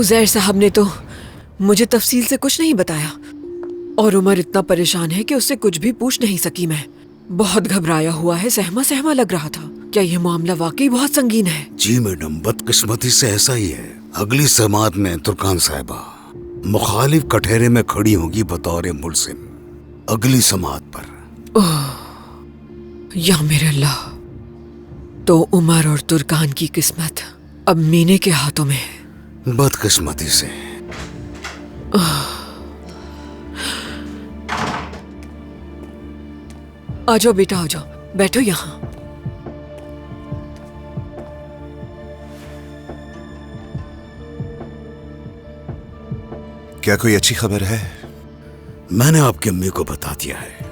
उज़ैर साहब ने तो मुझे तफसील से कुछ नहीं बताया और उमर इतना परेशान है कि उससे कुछ भी पूछ नहीं सकी मैं। बहुत घबराया हुआ है, सहमा सहमा लग रहा था। क्या ये मामला वाकई बहुत संगीन है? जी मैडम, बदकिस्मती से ऐसा ही है। अगली समात में तुर्कान साहिबा मुखालिफ कठहरे में खड़ी होगी बतौर मुल्जिम, अगली समात पर। या मेरे अल्लाह, तो उमर और तुर्कान की किस्मत अब मीने के हाथों में है। बदकिस्मती से। आ जाओ बेटा, आ जाओ, बैठो यहाँ। क्या कोई अच्छी खबर है? मैंने आपकी अम्मी को बता दिया है।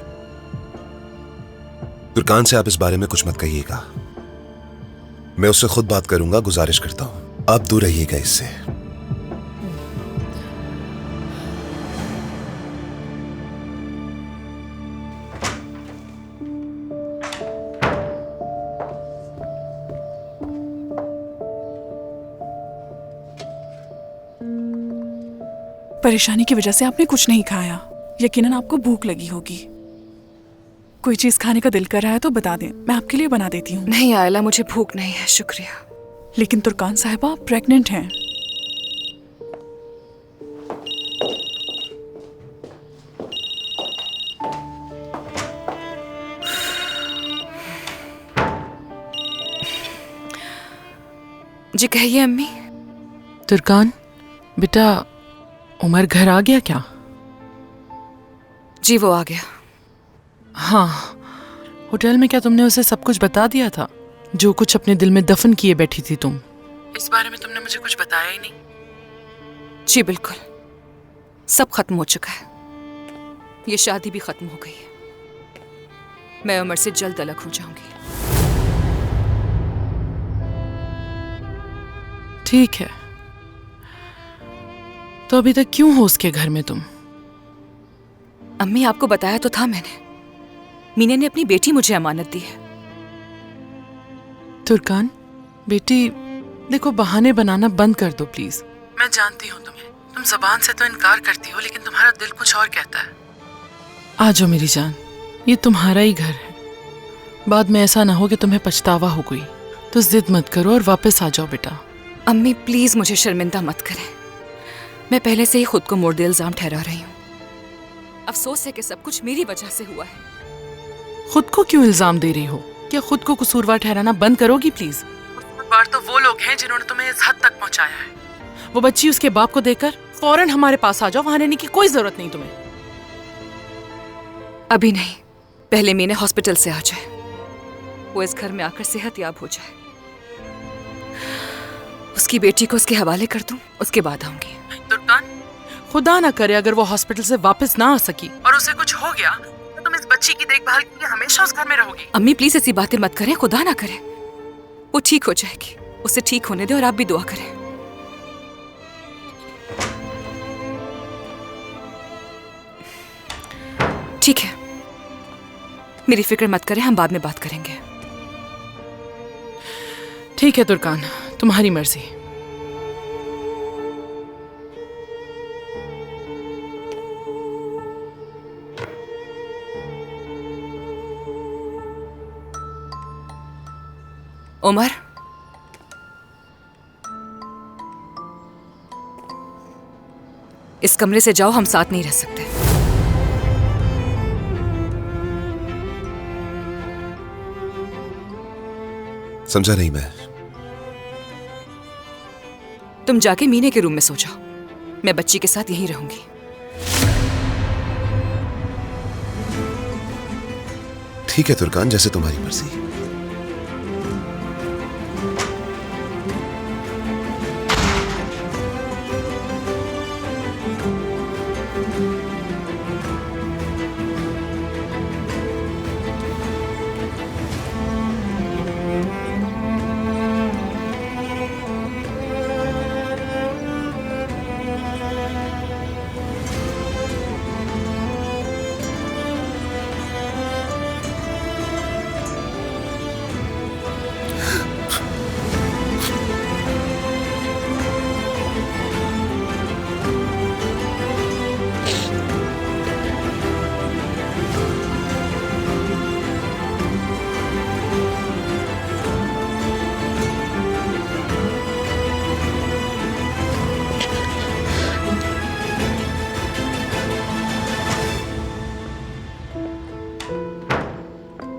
तुर्कान से आप इस बारे में कुछ मत कहिएगा, मैं उससे खुद बात करूंगा। गुजारिश करता हूं आप दूर रहिएगा इससे। परेशानी की वजह से आपने कुछ नहीं खाया। यकीनन आपको भूख लगी होगी। कोई चीज खाने का दिल कर रहा है तो बता दें, मैं आपके लिए बना देती हूँ। नहीं आयला, मुझे भूख नहीं है, शुक्रिया। लेकिन तुर्कान साहिबा, आप प्रेग्नेंट हैं। जी कहिए अम्मी। तुर्कान बेटा, उमर घर आ गया क्या? जी वो आ गया। हाँ, होटल में क्या तुमने उसे सब कुछ बता दिया था? जो कुछ अपने दिल में दफन किए बैठी थी तुम, इस बारे में तुमने मुझे कुछ बताया ही नहीं। जी बिल्कुल, सब खत्म हो चुका है। ये शादी भी खत्म हो गई है। मैं उमर से जल्द अलग हो जाऊंगी। ठीक है, तो अभी तक क्यों हो उसके घर में तुम? अम्मी आपको बताया तो था मैंने, मीने ने अपनी बेटी मुझे अमानत दी है। तुर्कान बेटी, देखो बहाने बनाना बंद कर दो प्लीज। मैं जानती हूँ तुम्हें, तुम जबान से तो इनकार करती हो लेकिन तुम्हारा दिल कुछ और कहता है। आ जाओ मेरी जान, ये तुम्हारा ही घर है। बाद में ऐसा ना हो कि तुम्हें पछतावा हो कोई। तो जिद मत करो और वापस आ जाओ बेटा। अम्मी प्लीज मुझे शर्मिंदा मत करें। मैं पहले से ही खुद को मुर्दे इल्जाम ठहरा रही हूँ। अफसोस है कि सब कुछ मेरी वजह से हुआ है। खुद को क्यों इल्जाम दे रही हो? क्या खुद को कसूरवार ठहराना बंद करोगी प्लीज? कसूरवार तो वो लोग हैं जिन्होंने तुम्हें इस हद तक पहुंचाया है। वो बच्ची उसके बाप को देकर फौरन हमारे पास आ जाओ, वहां रहने की कोई जरूरत नहीं तुम्हें। अभी नहीं, पहले मीने हॉस्पिटल से आ जाए, वो इस घर में आकर सेहतयाब हो जाए, उसकी बेटी को उसके हवाले कर दूं, उसके बाद आऊंगी। तुर्कान, खुदा ना करे अगर वो हॉस्पिटल से वापस ना आ सकी और उसे कुछ हो गया तो तुम इस बच्ची की देखभाल के लिए हमेशा उस घर में रहोगी। अम्मी प्लीज ऐसी बातें मत करें, खुदा ना करे। वो ठीक हो जाएगी, उसे ठीक होने दे और आप भी दुआ करें। ठीक है, मेरी फिक्र मत करें, हम बाद में बात करेंगे। ठीक है तुर्कान, तुम्हारी मर्जी। उमर, इस कमरे से जाओ, हम साथ नहीं रह सकते। समझा नहीं मैं। तुम जाके मीने के रूम में सो जाओ, मैं बच्ची के साथ यहीं रहूंगी। ठीक है तुर्कान, जैसे तुम्हारी मर्जी।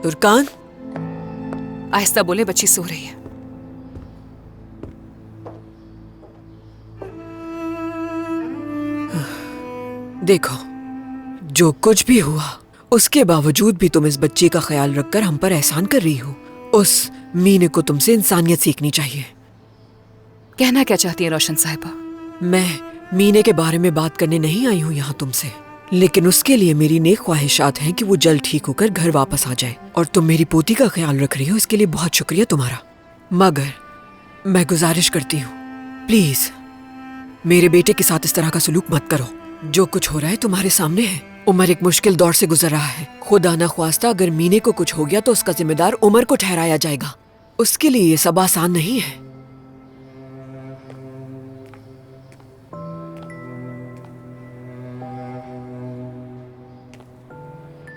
तुर्कान, आहिस्ता बोले, बच्ची सो रही है। देखो, जो कुछ भी हुआ उसके बावजूद भी तुम इस बच्चे का ख्याल रखकर हम पर एहसान कर रही हो। उस मीने को तुमसे इंसानियत सीखनी चाहिए। कहना क्या चाहती है रोशन साहिबा? मैं मीने के बारे में बात करने नहीं आई हूँ यहाँ तुमसे, लेकिन उसके लिए मेरी नेक ख्वाहिशात हैं कि वो जल्द ठीक होकर घर वापस आ जाए। और तुम मेरी पोती का ख्याल रख रही हो, इसके लिए बहुत शुक्रिया तुम्हारा। मगर मैं गुजारिश करती हूँ, प्लीज मेरे बेटे के साथ इस तरह का सलूक मत करो। जो कुछ हो रहा है तुम्हारे सामने है। उमर एक मुश्किल दौर से गुजर रहा है। खुदा न ख्वास्ता अगर मीने को कुछ हो गया तो उसका जिम्मेदार उमर को ठहराया जाएगा। उसके लिए ये सब आसान नहीं है।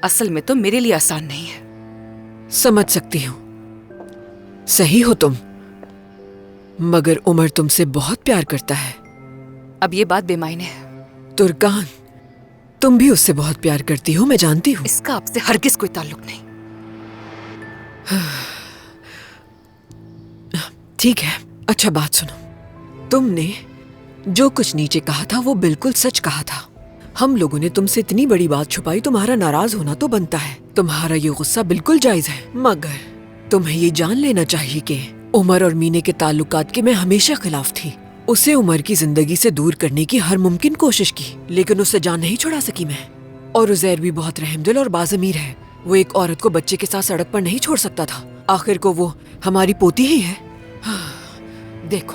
असल में तो मेरे लिए आसान नहीं है। समझ सकती हूँ, सही हो तुम, मगर उमर तुमसे बहुत प्यार करता है। अब ये बात बेमायने है। तुर्कान, तुम भी उससे बहुत प्यार करती हो, मैं जानती हूँ। इसका आपसे हरगिज कोई ताल्लुक नहीं। ठीक है, अच्छा बात सुनो। तुमने जो कुछ नीचे कहा था वो बिल्कुल सच कहा था। हम लोगों ने तुमसे इतनी बड़ी बात छुपाई, तुम्हारा नाराज होना तो बनता है। तुम्हारा ये गुस्सा बिल्कुल जायज है, मगर तुम्हें ये जान लेना चाहिए कि उमर और मीने के ताल्लुकात के मैं हमेशा खिलाफ थी। उसे उमर की जिंदगी से दूर करने की हर मुमकिन कोशिश की, लेकिन उससे जान नहीं छुड़ा सकी मैं। और उज़ैर भी बहुत रहमदिल और बाज़मीर है। वो एक औरत को बच्चे के साथ सड़क पर नहीं छोड़ सकता था। आखिर को वो हमारी पोती ही है। देखो,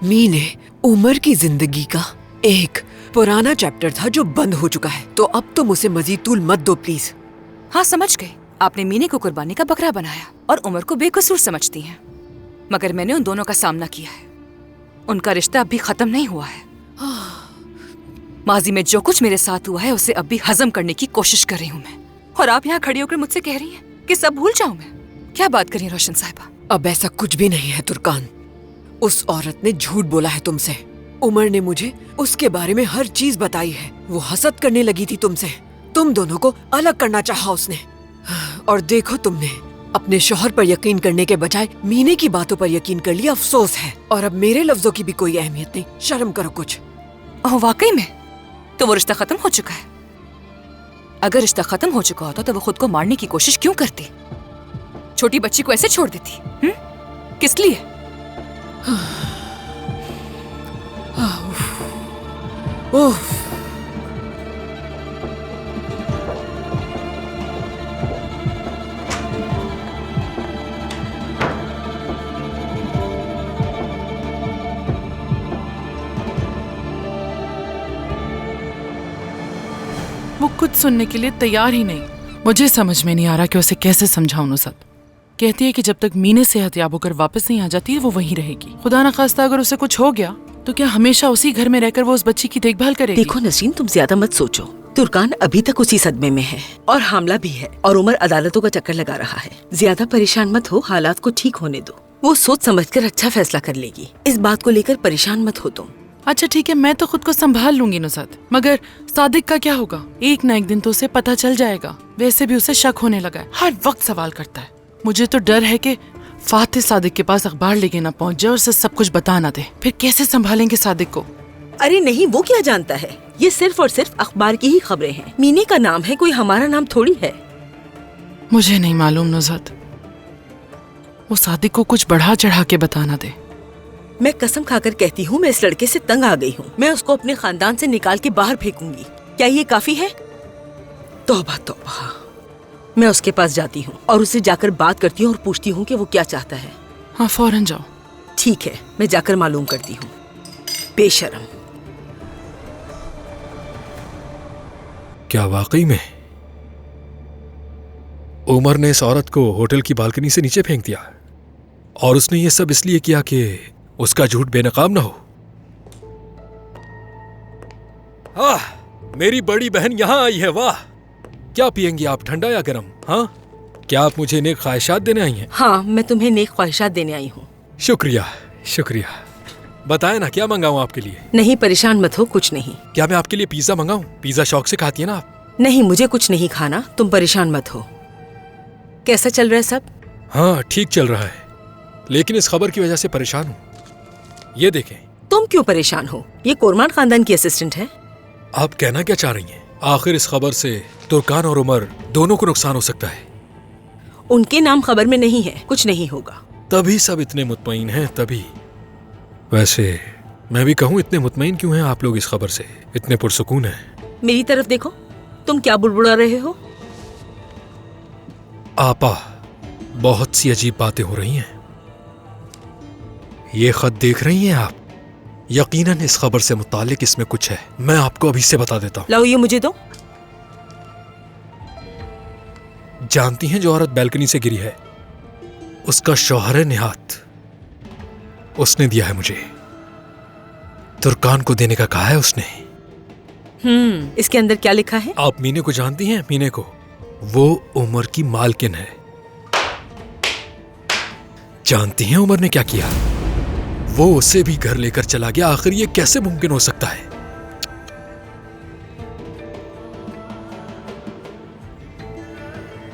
मीने उमर की जिंदगी का एक पुराना चैप्टर था जो बंद हो चुका है, तो अब तुम उसे मजीद तूल मत दो प्लीज। हाँ, समझ गए। आपने मीने को कुर्बानी का बकरा बनाया और उमर को बेकसूर समझती हैं। मगर मैंने उन दोनों का सामना किया है। उनका रिश्ता अब भी खत्म नहीं हुआ है। माजी में जो कुछ मेरे साथ हुआ है उसे अब भी हजम करने की कोशिश कर रही हूँ मैं। और आप यहाँ खड़ी होकर मुझसे कह रही हैं कि सब भूल जाऊं मैं। क्या बात करी रोशन साहिबा? अब ऐसा कुछ भी नहीं है तुर्कान। उस औरत ने झूठ बोला है तुमसे। उमर ने मुझे उसके बारे में हर चीज बताई है। वो हसद करने लगी थी तुमसे। तुम दोनों को अलग करना चाहा उसने। और देखो, तुमने अपने शौहर पर यकीन करने के बजाय मीने की बातों पर यकीन कर लिया। अफसोस है। और अब मेरे लफ्जों की भी कोई अहमियत नहीं। शर्म करो कुछ। ओह, वाकई में? तो वो रिश्ता खत्म हो चुका है? अगर रिश्ता खत्म हो चुका होता तो वो खुद को मारने की कोशिश क्यों करती? छोटी बच्ची को ऐसे छोड़ देती? किस लिए? ओह, वो कुछ सुनने के लिए तैयार ही नहीं। मुझे समझ में नहीं आ रहा कि उसे कैसे समझाऊं। नुसरत कहती है कि जब तक मीने सेहतयाब होकर वापस नहीं आ जाती वो वहीं रहेगी। खुदा न खास्ता अगर उसे कुछ हो गया तो क्या हमेशा उसी घर में रहकर वो उस बच्ची की देखभाल करेगी? देखो नसरीन, तुम ज्यादा मत सोचो। तुर्कान अभी तक उसी सदमे में है और हामला भी है और उमर अदालतों का चक्कर लगा रहा है। ज्यादा परेशान मत हो, हालात को ठीक होने दो। वो सोच समझकर अच्छा फैसला कर लेगी। इस बात को लेकर परेशान मत हो तुम। अच्छा ठीक है, मैं तो खुद को संभाल लूंगी नुसरत, मगर सादिक का क्या होगा? एक न एक दिन तो उसे पता चल जाएगा। वैसे भी उसे शक होने लगा है, हर वक्त सवाल करता है। मुझे तो डर है कि फातिह सादिक के पास अखबार लेके ना पहुंच जाए और उसे सब कुछ बता ना दे। फिर कैसे संभालेंगे सादिक को? अरे नहीं, वो क्या जानता है? ये सिर्फ और सिर्फ अखबार की ही खबरें हैं। मीने का नाम है, कोई हमारा नाम थोड़ी है। मुझे नहीं मालूम नुसरत, वो सादिक को कुछ बढ़ा चढ़ा के बताना दे। मैं कसम खाकर कहती हूँ, मैं इस लड़के से तंग आ गई हूँ। मैं उसको अपने खानदान से निकाल के बाहर फेंकूंगी। क्या ये काफी है? तौबा तौबा। मैं उसके पास जाती हूँ और उससे जाकर बात करती हूँ और पूछती हूँ कि वो क्या चाहता है। हाँ, फौरन जाओ। ठीक है, मैं जाकर मालूम करती हूँ। बेशरम। क्या वाकई में उमर ने इस औरत को होटल की बालकनी से नीचे फेंक दिया? और उसने ये सब इसलिए किया कि उसका झूठ बेनकाम ना हो? मेरी बड़ी बहन यहाँ आई है। वाह, क्या पियेंगी आप, ठंडा या गरम? हाँ, क्या आप मुझे नेक ख्वाहिशात देने आई हैं? हाँ, मैं तुम्हें नेक ख्वाहिशात देने आई हूँ। शुक्रिया शुक्रिया। बताए ना, क्या मंगाऊं आपके लिए? नहीं, परेशान मत हो, कुछ नहीं। क्या मैं आपके लिए पिज्जा मंगाऊं? पिज्जा शौक से खाती है ना आप? नहीं, मुझे कुछ नहीं खाना, तुम परेशान मत हो। कैसा चल रहा है सब? हाँ, ठीक चल रहा है, लेकिन इस खबर की वजह से परेशान हूँ। ये देखें। तुम क्यों परेशान हो? ये कोरमान खानदान की असिस्टेंट है। आप कहना क्या चाह रही हैं? आखिर इस खबर से तुर्कान और उमर दोनों को नुकसान हो सकता है। उनके नाम खबर में नहीं है, कुछ नहीं होगा। तभी सब इतने मुतमईन हैं, तभी। वैसे मैं भी कहूँ, इतने मुतमईन क्यों हैं आप लोग इस खबर से? इतने पुरसुकून हैं। मेरी तरफ देखो, तुम क्या बुड़बुड़ा रहे हो? आपा, बहुत सी अजीब बातें हो रही हैं। ये खत देख रही हैं आप? यकीनन इस खबर से मुतालिक इसमें कुछ है। मैं आपको अभी से बता देता हूँ। लाओ ये मुझे दो। जानती हैं जो औरत बैल्कनी से गिरी है, उसका शौहर है निहात। उसने दिया है मुझे। तुर्कान को देने का कहा है उसने। इसके अंदर क्या लिखा है? आप मीने को जानती हैं? मीने को, वो उमर की मालकिन है। जानती हैं उमर ने क्या किया? वो उसे भी घर लेकर चला गया। आखिर ये कैसे मुमकिन हो सकता है?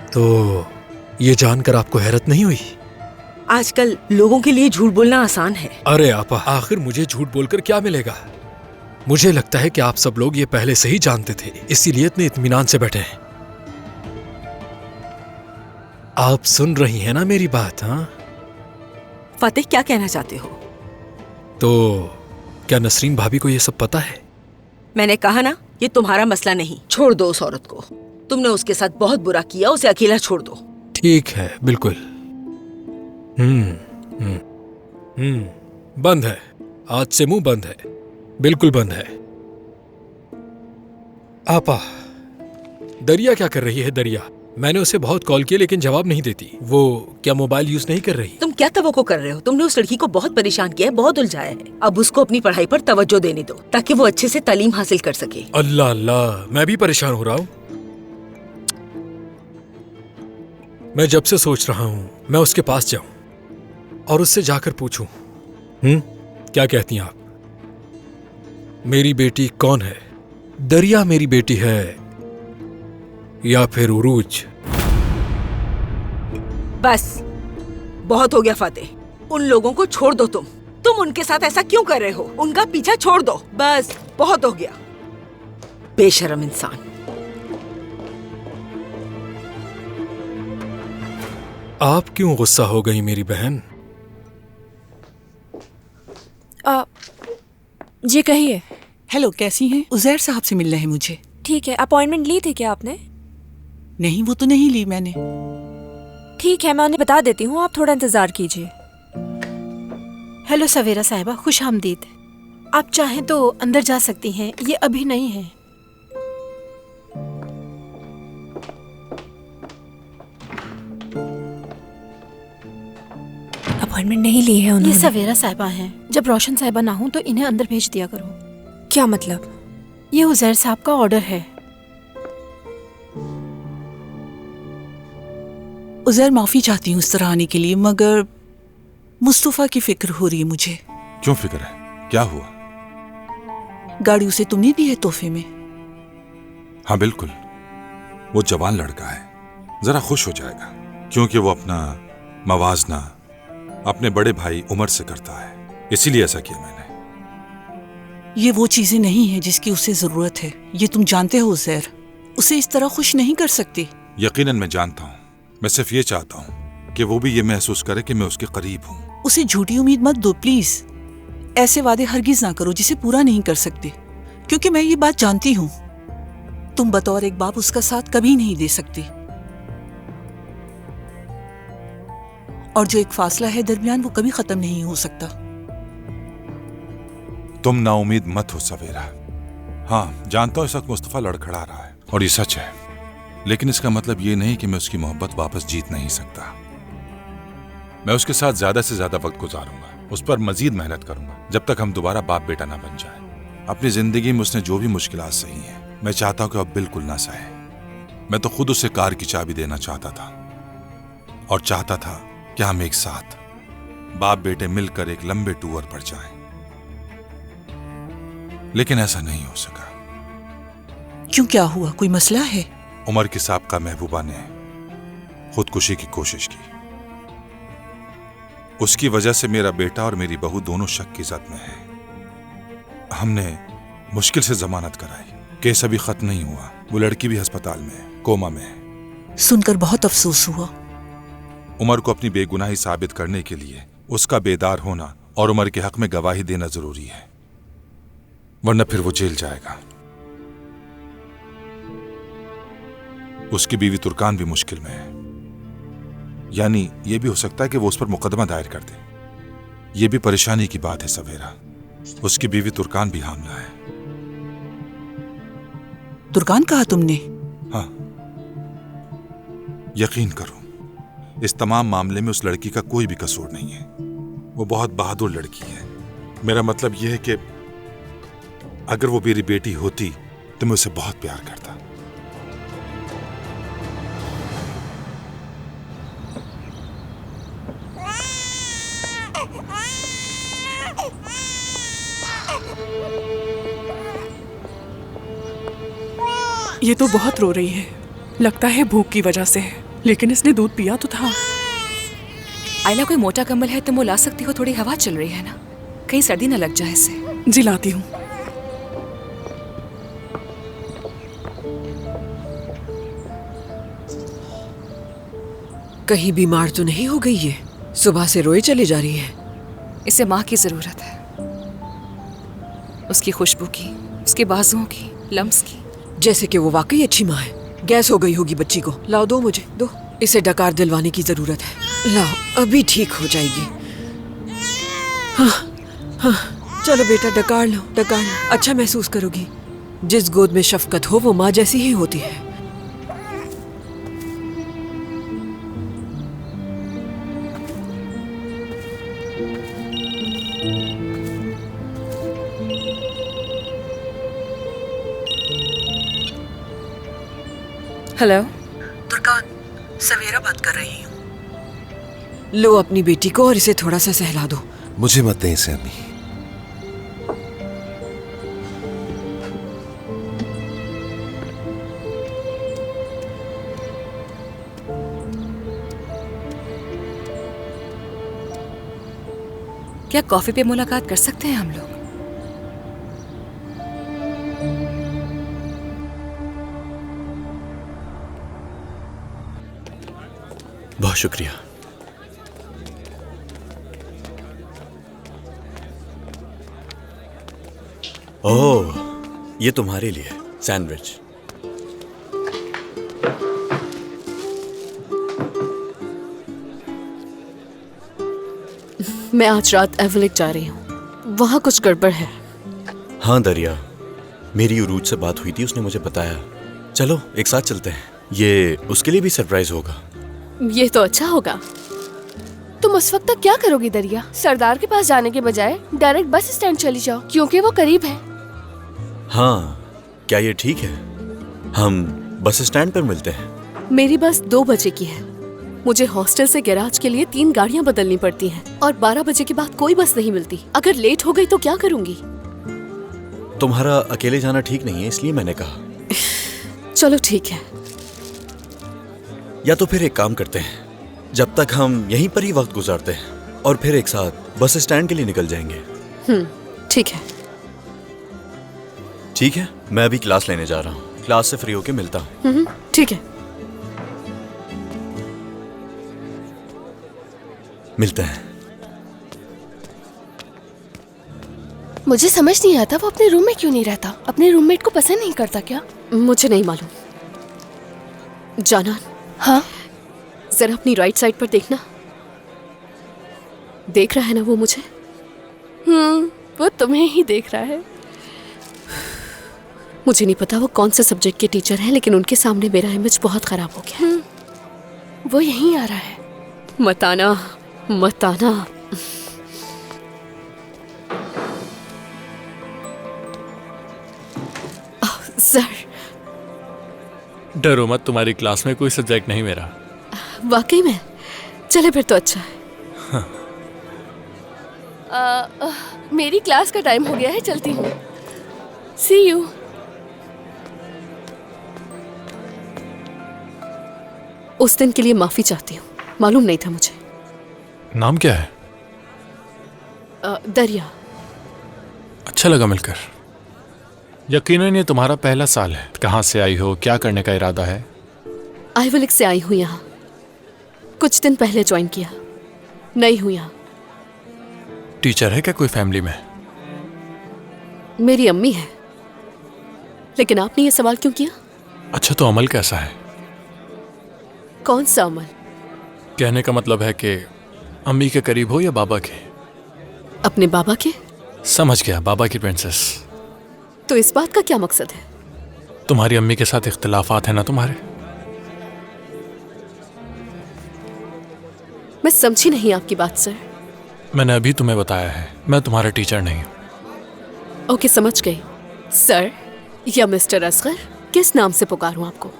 तो ये जानकर आपको हैरत नहीं हुई? आजकल लोगों के लिए झूठ बोलना आसान है। अरे आपा, आखिर मुझे झूठ बोलकर क्या मिलेगा? मुझे लगता है कि आप सब लोग ये पहले से ही जानते थे, इसीलिए इतने इत्मीनान से बैठे हैं। आप सुन रही हैं ना मेरी बात? हाँ, फतेह, क्या कहना चाहते हो? तो क्या नसरीन भाभी को ये सब पता है? मैंने कहा ना, ये तुम्हारा मसला नहीं। छोड़ दो उस औरत को। तुमने उसके साथ बहुत बुरा किया, उसे अकेला छोड़ दो। ठीक है, बिल्कुल। बंद है। आज से मुंह बंद है, बिल्कुल बंद है। आपा, दरिया क्या कर रही है? दरिया, मैंने उसे बहुत कॉल किया लेकिन जवाब नहीं देती। वो क्या मोबाइल यूज नहीं कर रही? तुम क्या तवक्को कर रहे हो? तुमने उस लड़की को बहुत परेशान किया है, बहुत उलझाया है। अब उसको अपनी पढ़ाई पर तवज्जो देने दो ताकि वो अच्छे से तालीम हासिल कर सके। अल्लाह अल्लाह, मैं भी परेशान हो रहा हूँ। मैं जब से सोच रहा हूँ मैं उसके पास जाऊं और उससे जाकर पूछूं, क्या कहती हैं आप? मेरी बेटी कौन है? दरिया मेरी बेटी है या फिर उरूज? बस बहुत हो गया फतेह। उन लोगों को छोड़ दो। तुम उनके साथ ऐसा क्यों कर रहे हो? उनका पीछा छोड़ दो। बस बहुत हो गया। बेशर्म इंसान। आप क्यों गुस्सा हो गई मेरी बहन? जी कहिए। हेलो, कैसी हैं? उजैर साहब से मिलना है मुझे। ठीक है, अपॉइंटमेंट ली थी क्या आपने? नहीं, वो तो नहीं ली मैंने। ठीक है, मैं उन्हें बता देती हूँ, आप थोड़ा इंतजार कीजिए। हेलो सवेरा साहिबा, खुश आमदीद। आप चाहें तो अंदर जा सकती हैं, ये अभी नहीं है। अपॉइंटमेंट नहीं ली है उन्होंने। ये सवेरा साहिबा हैं। जब रोशन साहिबा ना हो तो इन्हें अंदर भेज दिया करो। क्या मतलब? ये उजैर साहब का ऑर्डर है। उजैर, माफी चाहती हूँ इस तरह आने के लिए, मगर मुस्तफा की फिक्र हो रही है मुझे। क्यों फिक्र है? क्या हुआ? गाड़ी उसे तुमने दी है तोहफे में? हाँ बिल्कुल, वो जवान लड़का है, जरा खुश हो जाएगा, क्योंकि वो अपना मवाजना अपने बड़े भाई उमर से करता है, इसीलिए ऐसा किया मैंने। ये वो चीजें नहीं है जिसकी उसे जरूरत है, ये तुम जानते हो उजैर। उसे इस तरह खुश नहीं कर सकती। यकीनन मैं जानता हूँ, मैं सिर्फ ये चाहता हूँ कि वो भी ये महसूस करे कि मैं उसके करीब हूँ। उसे झूठी उम्मीद मत दो प्लीज। ऐसे वादे हरगिज ना करो जिसे पूरा नहीं कर सकते, क्योंकि मैं ये बात जानती हूँ, तुम बतौर एक बाप उसका साथ कभी नहीं दे सकती। और जो एक फासला है दरमियान, वो कभी खत्म नहीं हो सकता। तुम नाउमीद मत हो सवेरा। हाँ, जानता हूँ इस वक्त मुस्तफा लड़खड़ा रहा है और ये सच है, लेकिन इसका मतलब ये नहीं कि मैं उसकी मोहब्बत वापस जीत नहीं सकता। मैं उसके साथ ज्यादा से ज्यादा वक्त गुजारूंगा, उस पर मजीद मेहनत करूंगा, जब तक हम दोबारा बाप बेटा ना बन जाए। अपनी जिंदगी में उसने जो भी मुश्किलात सही हैं, मैं चाहता हूं कि अब बिल्कुल ना सहे। मैं तो खुद उसे कार की चाबी देना चाहता था और चाहता था कि हम एक साथ बाप बेटे मिलकर एक लंबे टूर पर जाएं, लेकिन ऐसा नहीं हो सका। क्यों, क्या हुआ? कोई मसला है? उमर की साहब का महबूबा ने खुदकुशी की कोशिश की। उसकी वजह से मेरा बेटा और मेरी बहू दोनों शक की जद में है। हमने मुश्किल से जमानत कराई, केस अभी खत्म नहीं हुआ। वो लड़की भी अस्पताल में है, कोमा में है। सुनकर बहुत अफसोस हुआ। उमर को अपनी बेगुनाही साबित करने के लिए उसका बेदार होना और उमर के हक में गवाही देना जरूरी है, वरना फिर वो जेल जाएगा। उसकी बीवी तुर्कान भी मुश्किल में है, यानी यह भी हो सकता है कि वो उस पर मुकदमा दायर कर दे। यह भी परेशानी की बात है सवेरा। उसकी बीवी तुर्कान भी हामला है। तुर्कान कहा तुमने? हाँ, यकीन करो, इस तमाम मामले में उस लड़की का कोई भी कसूर नहीं है। वो बहुत बहादुर लड़की है। मेरा मतलब यह है कि अगर वो मेरी बेटी होती तो मैं उसे बहुत प्यार करता। ये तो बहुत रो रही है, लगता है भूख की वजह से है, लेकिन इसने दूध पिया तो था। आयला, कोई मोटा कंबल है तुम वो ला सकती हो? थोड़ी हवा चल रही है ना, कहीं सर्दी न लग जाए इससे। जी लाती हूँ। कहीं बीमार तो नहीं हो गई ये? सुबह से रोए चली जा रही है। इसे माँ की जरूरत है, उसकी खुशबू की, उसके बाजुओं की, लम्स की। जैसे कि वो वाकई अच्छी माँ है। गैस हो गई होगी बच्ची को। लाओ, दो मुझे, दो। इसे डकार दिलवाने की जरूरत है। लाओ, अभी ठीक हो जाएगी। हाँ हाँ, चलो बेटा, डकार लो, डकार लो। अच्छा महसूस करोगी। जिस गोद में शफकत हो वो माँ जैसी ही होती है। हेलो तुर्कान, सवेरा बात कर रही हूँ। लो अपनी बेटी को और इसे थोड़ा सा सहला दो। मुझे मत दें इसे अम्मी। क्या कॉफी पे मुलाकात कर सकते हैं हम लोग? बहुत शुक्रिया। ओह, ये तुम्हारे लिए सैंडविच। मैं आज रात एवलिक जा रही हूँ, वहाँ कुछ गड़बड़ है। हाँ दरिया, मेरी उरूज से बात हुई थी, उसने मुझे बताया। चलो एक साथ चलते हैं, ये उसके लिए भी सरप्राइज होगा। ये तो अच्छा होगा। तुम उस वक्त तक क्या करोगी दरिया? सरदार के पास जाने के बजाय डायरेक्ट बस स्टैंड चली जाओ, क्योंकि वो करीब है। हाँ, क्या ये ठीक है? हम बस स्टैंड पर मिलते हैं। मेरी बस 2 बजे की है। मुझे हॉस्टल से गैराज के लिए 3 गाड़ियाँ बदलनी पड़ती हैं और 12 बजे के बाद कोई बस नहीं मिलती। अगर लेट हो गई तो क्या करूँगी? तुम्हारा अकेले जाना ठीक नहीं है, इसलिए मैंने कहा। चलो ठीक है। या तो फिर एक काम करते हैं, जब तक हम यहीं पर ही वक्त गुजारते हैं और फिर एक साथ बस स्टैंड के लिए निकल जाएंगे। ठीक है। ठीक है, मैं अभी क्लास लेने जा रहा हूँ, क्लास से फ्री होके मिलता हूँ। ठीक है, मिलते हैं। मुझे समझ नहीं आता वो अपने रूम में क्यों नहीं रहता। अपने रूममेट को पसंद नहीं करता क्या? मुझे नहीं मालूम। जानान, हाँ, जरा अपनी राइट साइड पर देखना। देख रहा है ना वो मुझे? वो तुम्हें ही देख रहा है। मुझे नहीं पता वो कौन से सब्जेक्ट के टीचर हैं, लेकिन उनके सामने मेरा इमेज बहुत खराब हो गया। वो यहीं आ रहा है। मत आना, मत आना। सर, डरो मत, तुम्हारी क्लास में कोई सब्जेक्ट नहीं मेरा। वाकई में? चले फिर तो अच्छा है। मेरी क्लास का टाइम हो गया है, चलती हूँ। सी यू। उस दिन के लिए माफी चाहती हूँ, मालूम नहीं था मुझे। नाम क्या है? दरिया। अच्छा लगा मिलकर। यकीनन ये तुम्हारा पहला साल है। कहाँ से आई हो, क्या करने का इरादा है? आइवलिक से आई हूँ यहाँ, कुछ दिन पहले ज्वाइन किया, नई हूँ यहाँ। टीचर है क्या कोई फैमिली में? मेरी अम्मी है। लेकिन आपने ये सवाल क्यों किया? अच्छा, तो अमल कैसा है? कौन सा अमल? कहने का मतलब है कि अम्मी के करीब हो या बाबा के? अपने बाबा के। समझ गया, बाबा की प्रिंसेस। तो इस बात का क्या मकसद है? तुम्हारी अम्मी के साथ इख्तिलाफात है ना तुम्हारे? मैं समझी नहीं आपकी बात सर। मैंने अभी तुम्हें बताया है, मैं तुम्हारा टीचर नहीं। ओके, समझ गई। सर या मिस्टर असगर, किस नाम से पुकारूं आपको?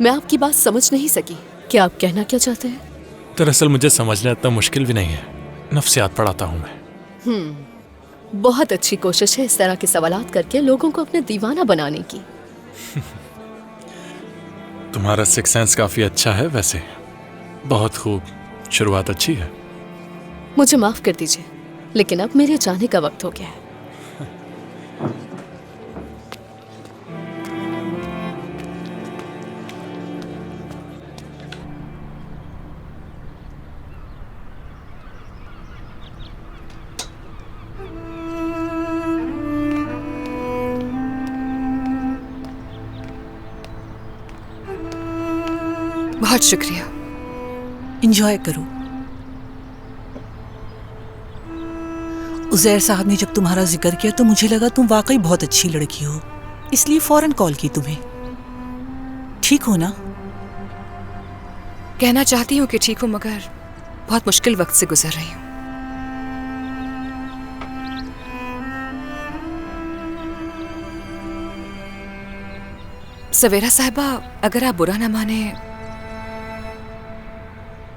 मैं आपकी बात समझ नहीं सकी। क्या आप कहना क्या चाहते हैं? दरअसल मुझे समझना इतना मुश्किल भी नहीं है, नफ्सियात पढ़ाता हूँ मैं। बहुत अच्छी कोशिश है इस तरह के सवालात करके लोगों को अपने दीवाना बनाने की। तुम्हारा सिक्स सेंस काफी अच्छा है वैसे। बहुत खूब, शुरुआत अच्छी है। मुझे माफ कर दीजिए, लेकिन अब मेरे जाने का वक्त हो गया है। बहुत शुक्रिया। एंजॉय करो। उजैर साहब ने जब तुम्हारा जिक्र किया तो मुझे लगा तुम वाकई बहुत अच्छी लड़की हो, इसलिए फौरन कॉल की तुम्हें। ठीक हो ना? कहना चाहती हूँ कि ठीक हूँ, मगर बहुत मुश्किल वक्त से गुजर रही हूँ। सवेरा साहिबा, अगर आप बुरा ना माने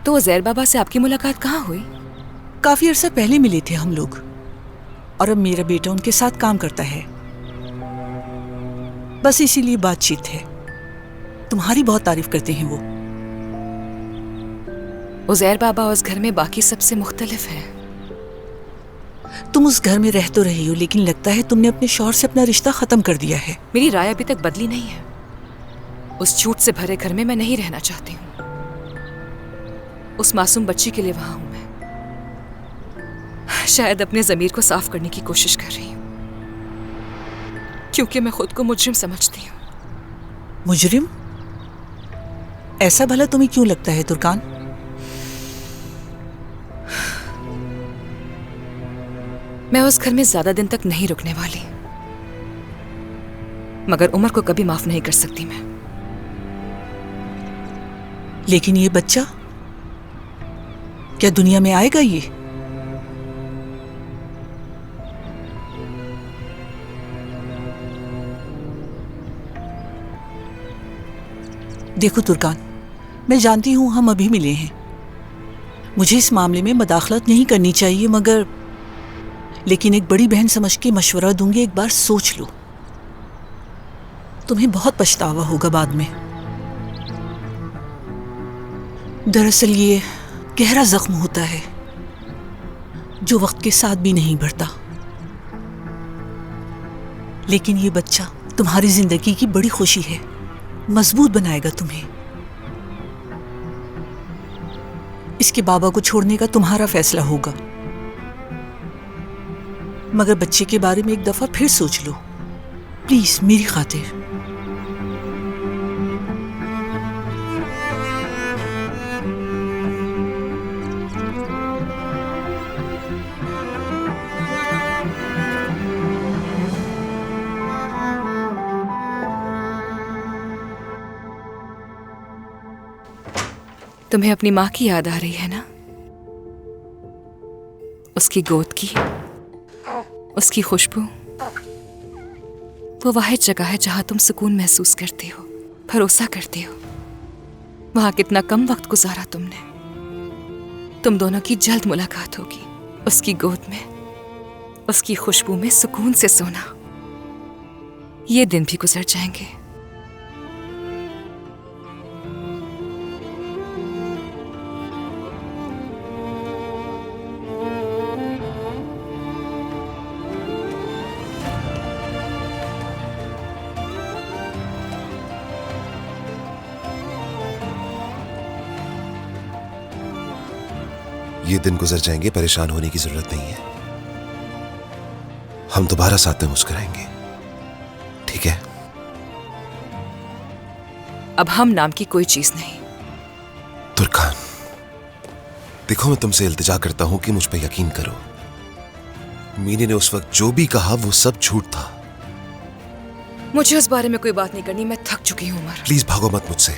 तो उजैर बाबा से आपकी मुलाकात कहाँ हुई? काफी अरसा पहले मिले थे हम लोग, और अब मेरा बेटा उनके साथ काम करता है, बस इसीलिए बातचीत है। तुम्हारी बहुत तारीफ करते हैं वो। उजैर बाबा उस घर में बाकी सबसे मुख्तलिफ हैं। तुम उस घर में रह तो रही हो, लेकिन लगता है तुमने अपने शौहर से अपना रिश्ता खत्म कर दिया है। मेरी राय अभी तक बदली नहीं है। उस झूठ से भरे घर में मैं नहीं रहना चाहती हूँ। उस मासूम बच्ची के लिए वहां हूं मैं। शायद अपने ज़मीर को साफ करने की कोशिश कर रही हूँ, क्योंकि मैं खुद को मुजरिम समझती हूँ। मुजरिम? ऐसा भला तुम्हें क्यों लगता है तुर्कान? मैं उस घर में ज्यादा दिन तक नहीं रुकने वाली, मगर उमर को कभी माफ नहीं कर सकती मैं। लेकिन ये बच्चा क्या दुनिया में आएगा? ये देखो तुर्कान, मैं जानती हूं हम अभी मिले हैं, मुझे इस मामले में मदाखलत नहीं करनी चाहिए, मगर लेकिन एक बड़ी बहन समझ के मशवरा दूंगी, एक बार सोच लो। तुम्हें बहुत पछतावा होगा बाद में। दरअसल ये गहरा जख्म होता है जो वक्त के साथ भी नहीं बढ़ता, लेकिन ये बच्चा तुम्हारी जिंदगी की बड़ी खुशी है, मजबूत बनाएगा तुम्हें। इसके बाबा को छोड़ने का तुम्हारा फैसला होगा, मगर बच्चे के बारे में एक दफा फिर सोच लो प्लीज, मेरी खातिर। तुम्हें अपनी माँ की याद आ रही है ना? उसकी गोद की, उसकी खुशबू। वो वाहिद जगह है जहां तुम सुकून महसूस करती हो, भरोसा करती हो। वहां कितना कम वक्त गुजारा तुमने। तुम दोनों की जल्द मुलाकात होगी, उसकी गोद में, उसकी खुशबू में सुकून से सोना। ये दिन भी गुजर जाएंगे। ये दिन गुजर जाएंगे, परेशान होने की जरूरत नहीं है। हम दोबारा साथ में मुस्कुराएंगे, ठीक है? अब हम नाम की कोई चीज नहीं। तुर्कान, देखो मैं तुमसे इल्तिजा करता हूं कि मुझ पे यकीन करो। मीने ने उस वक्त जो भी कहा वो सब झूठ था। मुझे उस बारे में कोई बात नहीं करनी, मैं थक चुकी हूँ उमर। प्लीज भागो मत मुझसे।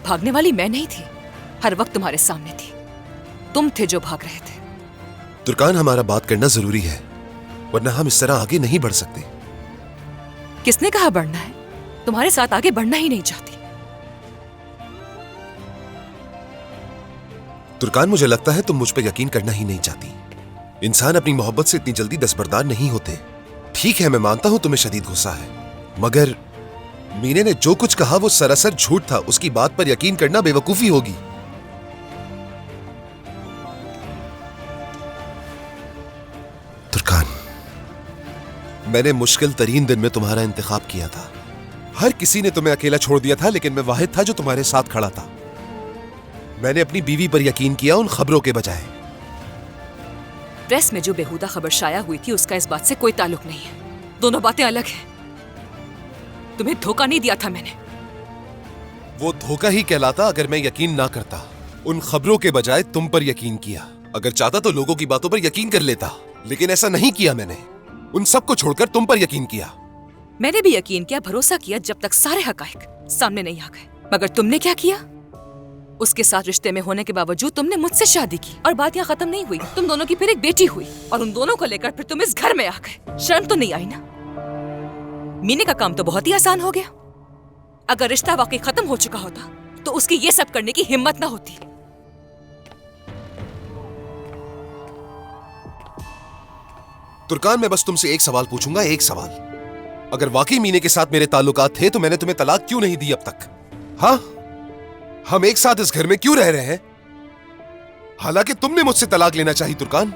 भागने वाली मैं नहीं थी, हर वक्त तुम्हारे सामने थी। तुम थे जो भाग रहे थे। तुर्कान, हमारा बात करना जरूरी है, वरना हम इस तरह आगे नहीं बढ़ सकते। किसने कहा बढ़ना है? तुम्हारे साथ आगे बढ़ना ही नहीं चाहती। तुर्कान, मुझे लगता है तुम मुझ पर यकीन करना ही नहीं चाहती। इंसान अपनी मोहब्बत से इतनी जल्दी दस्तबरदार नहीं होते। ठीक है, मैं मानता हूं तुम्हें शदीद गुस्सा है, मगर मीने ने जो कुछ कहा वो सरासर झूठ था। उसकी बात पर यकीन करना बेवकूफी होगी। तुर्कान, मैंने मुश्किल तरीन दिन में तुम्हारा इंतखाब किया था। हर किसी ने तुम्हें अकेला छोड़ दिया था, लेकिन मैं वाहिद था जो तुम्हारे साथ खड़ा था। मैंने अपनी बीवी पर यकीन किया उन खबरों के बजाय। प्रेस में जो बेहुदा खबर शाया हुई थी उसका इस बात से कोई ताल्लुक नहीं है। दोनों बातें अलग हैं। तुम्हें धोखा नहीं दिया था मैंने। वो धोखा ही कहलाता अगर मैं यकीन ना करता। उन खबरों के बजाय तुम पर यकीन किया। अगर चाहता तो लोगों की बातों पर यकीन कर लेता, लेकिन ऐसा नहीं किया मैंने। उन सबको छोड़कर तुम पर यकीन किया। मैंने भी यकीन किया, भरोसा किया, जब तक सारे हकाइक सामने नहीं आ गए। मगर तुमने क्या किया? उसके साथ रिश्ते में होने के बावजूद तुमने मुझसे शादी की और बात यहाँ खत्म नहीं हुई। तुम दोनों की फिर एक बेटी हुई और उन दोनों को लेकर फिर तुम इस घर में आ गए। शर्म तो नहीं आई ना? मीने का काम तो बहुत ही आसान हो गया। अगर रिश्ता वाकई खत्म हो चुका होता तो उसकी ये सब करने की हिम्मत ना होती। तुर्कान, मैं बस तुमसे एक सवाल पूछूंगा, एक सवाल। अगर वाकई मीने के साथ मेरे ताल्लुकात थे तो मैंने तुम्हें तलाक क्यों नहीं दी अब तक? हाँ, हम एक साथ इस घर में क्यों रह रहे हैं? हालांकि तुमने मुझसे तलाक लेना चाहिए तुर्कान।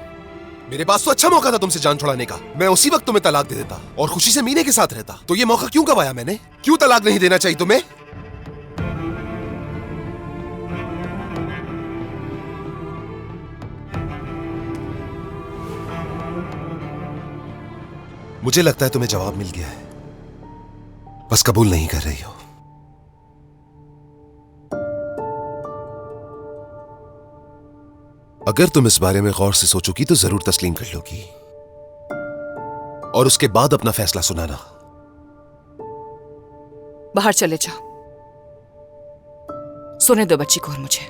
मेरे पास तो अच्छा मौका था तुमसे जान छुड़ाने का। मैं उसी वक्त तुम्हें तलाक दे देता और खुशी से मीने के साथ रहता। तो ये मौका क्यों गवाया मैंने? क्यों तलाक नहीं देना चाहिए तुम्हें? मुझे लगता है तुम्हें जवाब मिल गया है, बस कबूल नहीं कर रही हो। अगर तुम इस बारे में गौर से सोचोगी तो जरूर तस्लीम कर लोगी और उसके बाद अपना फैसला सुनाना। बाहर चले जाओ, सोने दो बच्ची को और मुझे।